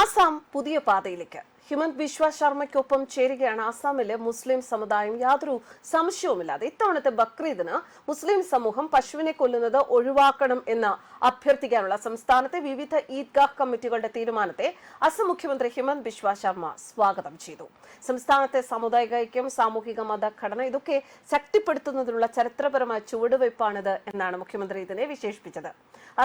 ആസാം പുതിയ പാതയിലേക്ക് ഹിമന്ത് ബിശ്വ ശർമ്മയ്ക്കൊപ്പം ചേരുകയാണ് ആസാമിലെ മുസ്ലിം സമുദായം. യാതൊരു സംശയവുമില്ലാതെ ഇത്തവണത്തെ ബക്രീദിന് മുസ്ലിം സമൂഹം പശുവിനെ കൊല്ലുന്നത് ഒഴിവാക്കണം എന്ന് അഭ്യർത്ഥിക്കാനുള്ള സംസ്ഥാനത്തെ വിവിധ ഈദ്ഗാഹ് കമ്മിറ്റികളുടെ തീരുമാനത്തെ അസം മുഖ്യമന്ത്രി ഹിമന്ത് ബിശ്വ ശർമ്മ സ്വാഗതം ചെയ്തു. സംസ്ഥാനത്തെ സാമുദായിക ഐക്യം, സാമൂഹിക മതഘടന ഇതൊക്കെ ശക്തിപ്പെടുത്തുന്നതിനുള്ള ചരിത്രപരമായ ചുവടുവയ്പ്പാണിത് എന്നാണ് മുഖ്യമന്ത്രി ഇതിനെ വിശേഷിപ്പിച്ചത്.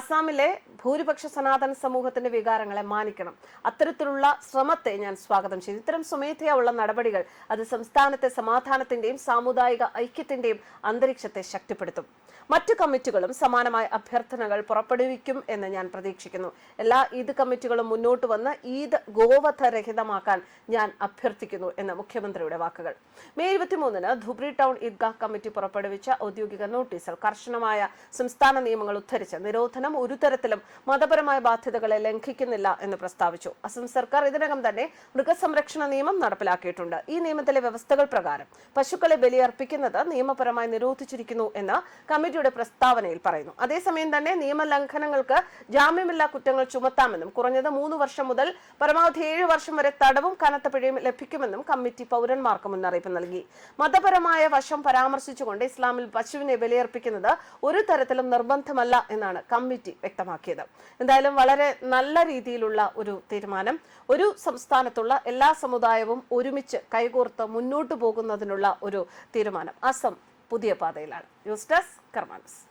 അസാമിലെ ഭൂരിപക്ഷ സനാതന സമൂഹത്തിന്റെ വികാരങ്ങളെ മാനിക്കണം. അത്തരത്തിലുള്ള ശ്രമത്തെ ഞാൻ സ്വാഗതം ചെയ്തു. ഇത്തരം സ്വമേധയാ ഉള്ള നടപടികൾ അത് സംസ്ഥാനത്തെ സമാധാനത്തിന്റെയും സാമുദായിക ഐക്യത്തിന്റെയും അന്തരീക്ഷത്തെ ശക്തിപ്പെടുത്തും. മറ്റു കമ്മിറ്റികളും സമാനമായ അഭ്യർത്ഥനകൾ പുറപ്പെടുവിക്കും എന്ന് ഞാൻ പ്രതീക്ഷിക്കുന്നു. എല്ലാ ഈദ് കമ്മിറ്റികളും മുന്നോട്ട് വന്ന് ഈദ് ഗോവധരഹിതമാക്കാൻ ഞാൻ അഭ്യർത്ഥിക്കുന്നു എന്ന് മുഖ്യമന്ത്രിയുടെ വാക്കുകൾ. മെയ് 23-ന് ധുബ്രി ടൗൺ ഈദ്ഗാഹ് കമ്മിറ്റി പുറപ്പെടുവിച്ച ഔദ്യോഗിക നോട്ടീസിൽ കർശനമായ സംസ്ഥാന നിയമങ്ങൾ ഉദ്ധരിച്ച് നിരോധനം ഒരു തരത്തിലും മതപരമായ ബാധ്യതകളെ ലംഘിക്കുന്നില്ല എന്ന് പ്രസ്താവിച്ചു. അസം സർക്കാർ ഇതിനകം തന്നെ മൃഗസംരക്ഷണ നിയമം നടപ്പിലാക്കിയിട്ടുണ്ട്. ഈ നിയമത്തിലെ വ്യവസ്ഥകൾ പ്രകാരം പശുക്കളെ ബലിയർപ്പിക്കുന്നത് നിയമപരമായി നിരോധിച്ചിരിക്കുന്നു എന്ന് കമ്മിറ്റിയുടെ പ്രസ്താവനയിൽ പറയുന്നു. അതേസമയം തന്നെ നിയമലംഘനങ്ങൾക്ക് ജാമ്യമില്ലാ കുറ്റങ്ങൾ ചുമത്താമെന്നും കുറഞ്ഞത് 3 വർഷം മുതൽ പരമാവധി 7 വർഷം വരെ തടവും കനത്ത പിഴയും ലഭിക്കുമെന്നും കമ്മിറ്റി പൗരന്മാർക്ക് മുന്നറിയിപ്പ് നൽകി. മതപരമായ വശം പരാമർശിച്ചുകൊണ്ട് ഇസ്ലാമിൽ പശുവിനെ ബലിയർപ്പിക്കുന്നത് ഒരു തരത്തിലും നിർബന്ധമല്ല എന്നാണ് കമ്മിറ്റി വ്യക്തമാക്കിയത്. എന്തായാലും വളരെ നല്ല രീതിയിലുള്ള ഒരു തീരുമാനം. ഒരു സംസ്ഥാനത്തുള്ള എല്ലാ സമുദായവും ഒരുമിച്ച് കൈകോർത്ത് മുന്നോട്ടു പോകുന്നതിനുള്ള ഒരു തീരുമാനം. അസം പുതിയ പാതയിലാണ്. News desk കർമാനസ്.